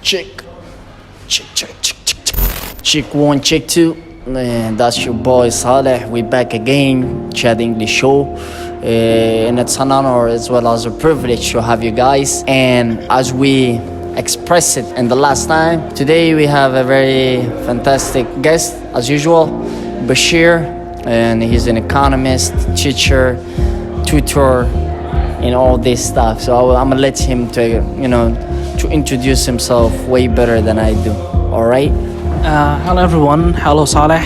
Check, check one, check two. And that's your boy Saleh. We back again, Chat English Show. And it's an honor as well as a privilege to have you guys. And as we expressed it in the last time, today we have a very fantastic guest, as usual, Bashir. And he's an economist, teacher, tutor, and all this stuff. So I'm gonna let him to introduce himself way better than I do. All right. Hello everyone, hello Saleh.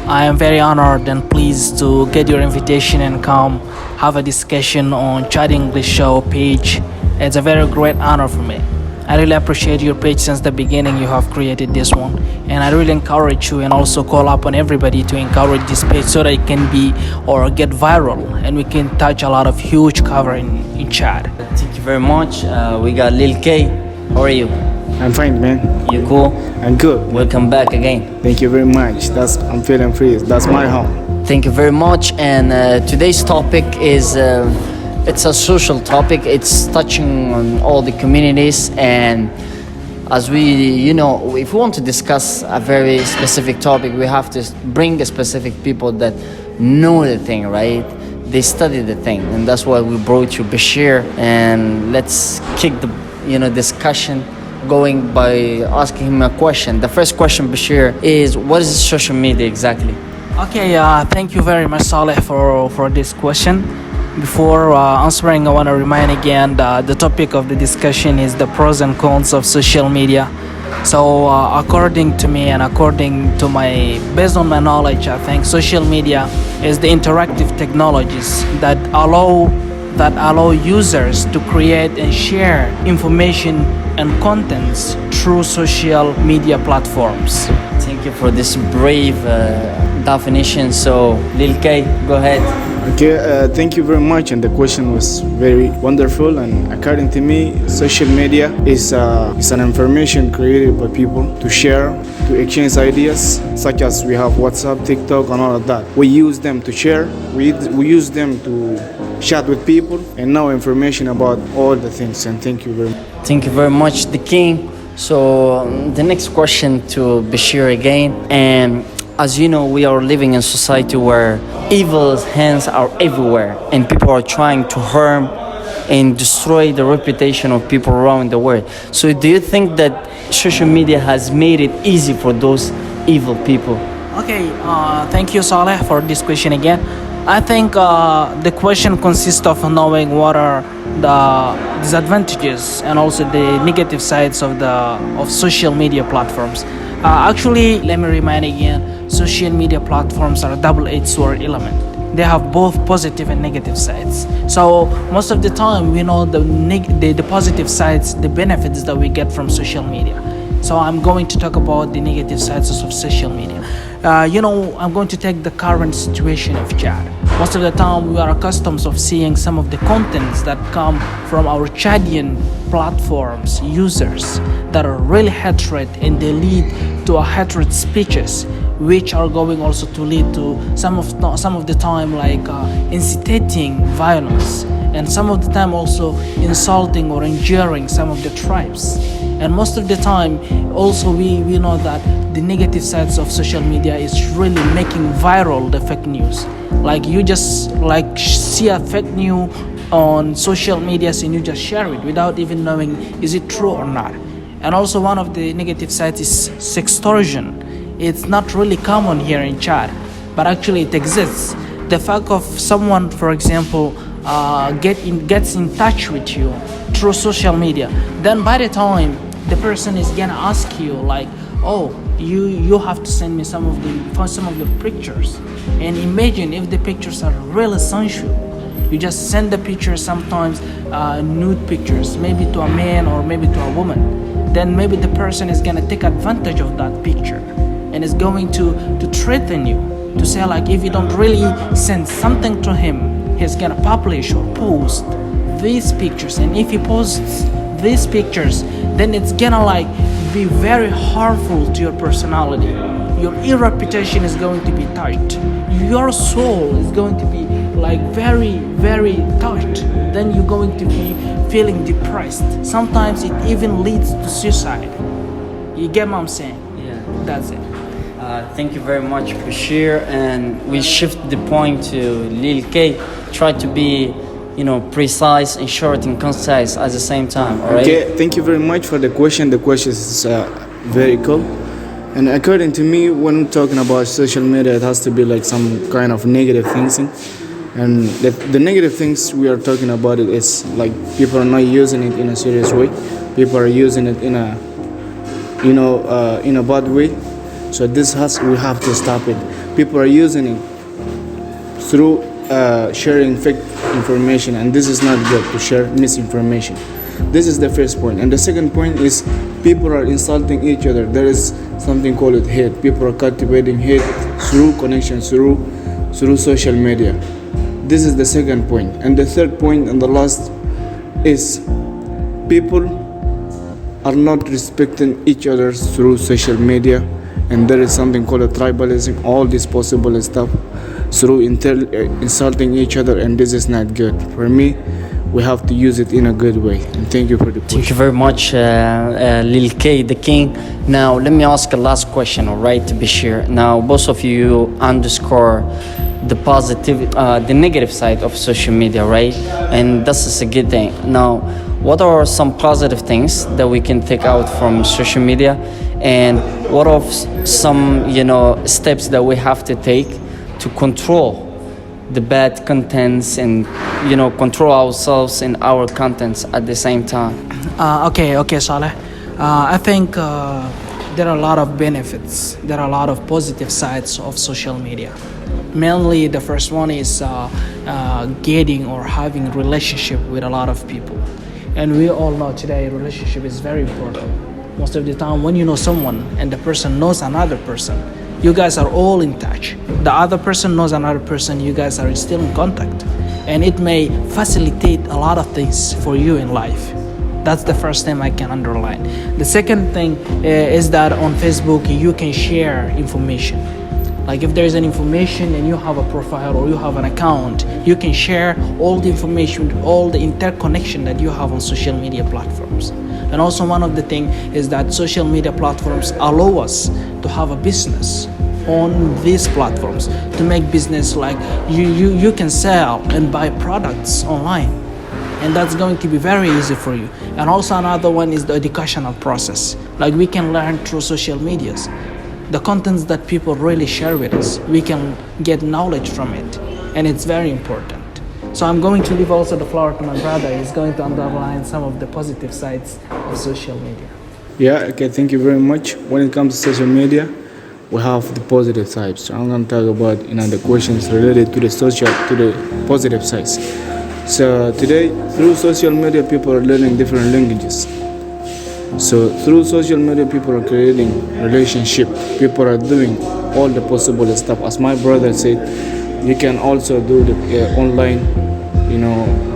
I am very honored and pleased to get your invitation and come have a discussion on Chat English Show page. It's a very great honor for me. I really appreciate your page since the beginning you have created this one, and I really encourage you and also call upon everybody to encourage this page so that it can be or get viral and we can touch a lot of huge cover in chat. Thank you very much. We got Lil K. How are you? I'm fine, man. You cool? I'm good. Welcome back again. Thank you very much. I'm feeling free. That's my home. Thank you very much. And today's topic is it's a social topic. It's touching on all the communities. And as if we want to discuss a very specific topic, we have to bring a specific people that know the thing, right? They study the thing, and that's why we brought you Bashir. And let's kick the discussion going by asking him a question. The first question, Bashir, is what is social media exactly? Okay, thank you very much, Saleh, for this question. Before answering, I want to remind again the topic of the discussion is the pros and cons of social media. So, according to me and based on my knowledge, I think social media is the interactive technologies that allow users to create and share information and contents through social media platforms. Thank you for this brave definition. So, Lil K, go ahead. Okay, thank you very much. And the question was very wonderful. And according to me, social media is an information created by people to share, to exchange ideas, such as we have WhatsApp, TikTok, and all of that. We use them to share. We use them to chat with people and know information about all the things. And thank you very much. Thank you very much, the king. So the next question to Bashir again. And as you know, we are living in a society where evil's hands are everywhere, and people are trying to harm and destroy the reputation of people around the world. So do you think that social media has made it easy for those evil people? Okay, thank you, Saleh, for this question again. I think the question consists of knowing what are the disadvantages and also the negative sides of social media platforms. Actually, let me remind again, social media platforms are a double-edged sword element. They have both positive and negative sides. So most of the time, we know the positive sides, the benefits that we get from social media. So I'm going to talk about the negative sides of social media. I'm going to take the current situation of chat. Most of the time, we are accustomed of seeing some of the contents that come from our Chadian platforms users that are really hatred, and they lead to a hatred speeches, which are going also to lead to some of the time like incitating violence, and some of the time also insulting or injuring some of the tribes. And most of the time also we know that the negative sides of social media is really making viral the fake news. Like you just see a fake news on social medias and you just share it without even knowing is it true or not. And also one of the negative sides is sextortion. It's not really common here in Chad, but actually it exists. The fact of someone, for example, gets in touch with you through social media, then by the time the person is gonna ask you like, oh, you have to send me some of the pictures. And imagine if the pictures are really sensual. You just send the pictures, sometimes nude pictures, maybe to a man or maybe to a woman. Then maybe the person is gonna take advantage of that picture and is going to threaten you, to say like if you don't really send something to him, he's gonna publish or post these pictures. And if he posts these pictures, then it's gonna like be very harmful to your personality. Your reputation is going to be touched. Your soul is going to be like very, very touched, then you're going to be feeling depressed. Sometimes it even leads to suicide. You get what I'm saying? Yeah. That's it. Thank you very much, Bashir. And we shift the point to Lil K. Try to be, precise and short and concise at the same time. All right. Okay, thank you very much for the question. The question is very cool. And according to me, when we're talking about social media, it has to be like some kind of negative things. And the negative things we are talking about it is like people are not using it in a serious way. People are using it in a, in a bad way. So we have to stop it. People are using it through sharing fake information, and this is not good to share misinformation. This is the first point. And the second point is people are insulting each other. There is something called hate. People are cultivating hate through connections, through social media. This is the second point. And the third point and the last is people are not respecting each other through social media, and there is something called tribalism, all this possible stuff through insulting each other, and this is not good. For me, we have to use it in a good way. And thank you for the question. Thank you very much, Lil K, the king. Now, let me ask a last question, all right, Bashir. Now, both of you underscore the negative side of social media, right? And this is a good thing. Now, what are some positive things that we can take out from social media? And what are some, steps that we have to take to control the bad contents and control ourselves and our contents at the same time? Okay, Saleh. I think there are a lot of benefits. There are a lot of positive sides of social media. Mainly, the first one is getting or having relationship with a lot of people. And we all know today relationship is very important. Most of the time when you know someone and the person knows another person, you guys are all in touch. The other person knows another person, you guys are still in contact. And it may facilitate a lot of things for you in life. That's the first thing I can underline. The second thing is that on Facebook you can share information. Like if there's an information and you have a profile or you have an account, you can share all the information, all the interconnection that you have on social media platforms. And also one of the things is that social media platforms allow us to have a business on these platforms, to make business like you can sell and buy products online. And that's going to be very easy for you. And also another one is the educational process. Like we can learn through social medias. The contents that people really share with us, we can get knowledge from it. And it's very important. So I'm going to leave also the floor to my brother. He's going to underline some of the positive sides of social media. Yeah, okay, thank you very much. When it comes to social media, we have the positive sides. So I'm going to talk about the questions related to the positive sides. So today, through social media, people are learning different languages. So through social media, people are creating relationship. People are doing all the possible stuff. As my brother said, you can also do the online,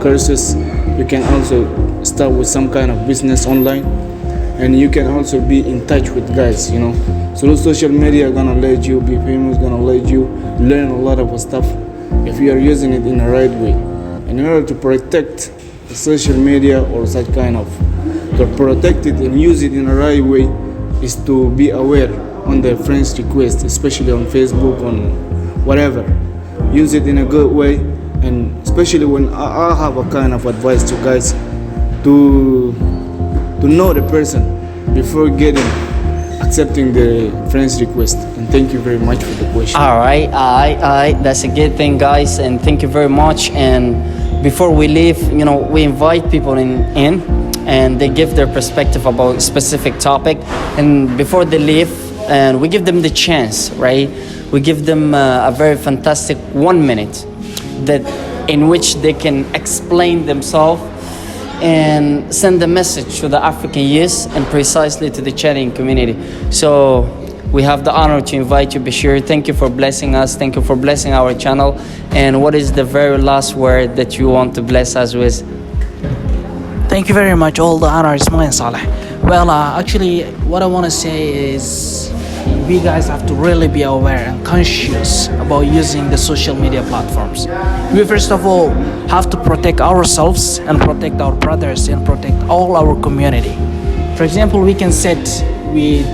courses. You can also start with some kind of business online, and you can also be in touch with guys. Through social media, gonna let you be famous, gonna let you learn a lot of stuff if you are using it in the right way. And in order to protect the social media or such kind of, to protect it and use it in the right way, is to be aware on the friends request, especially on Facebook, on whatever. Use it in a good way, and especially when I have a kind of advice to guys to know the person before accepting the friends request. And thank you very much for the question. All right, that's a good thing, guys, and thank you very much. And before we leave, we invite people in and they give their perspective about a specific topic, and before they leave, and we give them the chance, right? We give them a very fantastic 1 minute in which they can explain themselves and send a message to the African youth and precisely to the chatting community. So we have the honor to invite you, Bashir. Thank you for blessing us. Thank you for blessing our channel. And what is the very last word that you want to bless us with? Thank you very much. All the honor is mine, Saleh. Well, actually, what I want to say is we guys have to really be aware and conscious about using the social media platforms. We first of all have to protect ourselves and protect our brothers and protect all our community. For example,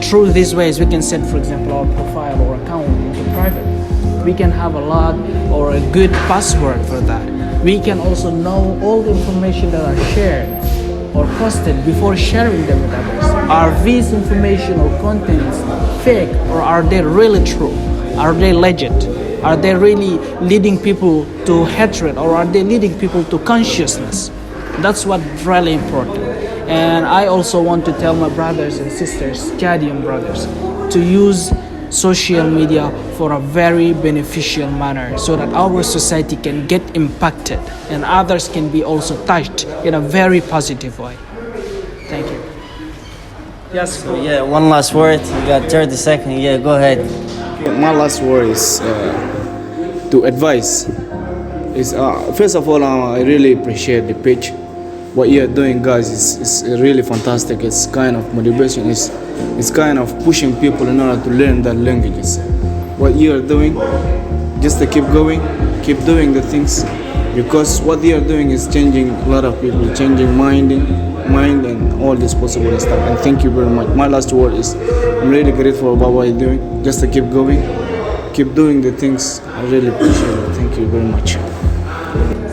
through these ways we can set, for example, our profile or account into private. We can have a lot or a good password for that. We can also know all the information that are shared or posted before sharing them with others. Are these information or contents fake, or are they really true? Are they legit? Are they really leading people to hatred, or are they leading people to consciousness? That's what really important. And I also want to tell my brothers and sisters, Chadian brothers, to use social media for a very beneficial manner so that our society can get impacted and others can be also touched in a very positive way. Thank you. Yes. So yeah, one last word. You got 30 seconds. Yeah, go ahead. My last word is to advise. First of all, I really appreciate the page. What you're doing, guys, is really fantastic. It's kind of motivation. It's kind of pushing people in order to learn that languages. What you're doing, just to keep going, keep doing the things, because what you're doing is changing a lot of people, changing mind and all this possible stuff. And thank you very much. My last word is I'm really grateful about what you're doing. Just to keep going, keep doing the things. I really appreciate it. Thank you very much.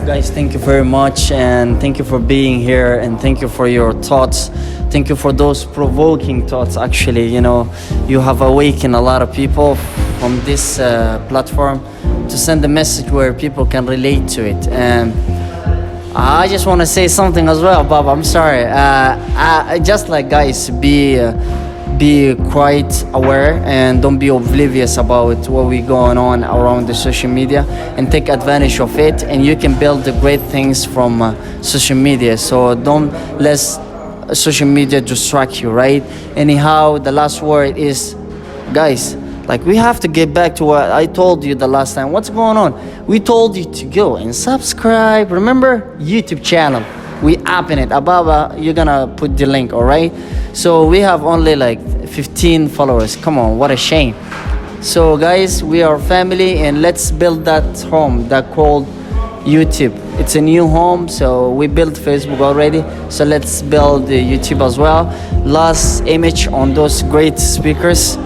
Guys, thank you very much, and thank you for being here, and thank you for your thoughts. Thank you for those provoking thoughts. Actually, you have awakened a lot of people from this platform to send a message where people can relate to it. And I just want to say something as well, Bob. I'm sorry. I just like, guys, be quite aware and don't be oblivious about what we going on around the social media, and take advantage of it, and you can build the great things from social media. So don't let social media distract you, right? Anyhow, the last word is, guys, like, we have to get back to what I told you the last time. What's going on? We told you to go and subscribe. Remember, YouTube channel. We apping it. Ababa, you're gonna put the link, all right? So we have only like 15 followers. Come on, what a shame. So guys, we are family, and let's build that home that called YouTube. It's a new home. So we built Facebook already, so let's build the YouTube as well. Last image on those great speakers,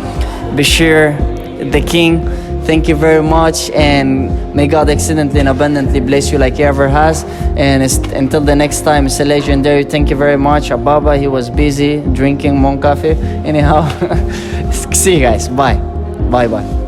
Bashir the King. Thank you very much, and may God excellently and abundantly bless you like he ever has. And until the next time, it's a legendary. Thank you very much. Ababa, he was busy drinking Mon Cafe. Anyhow, see you guys. Bye. Bye.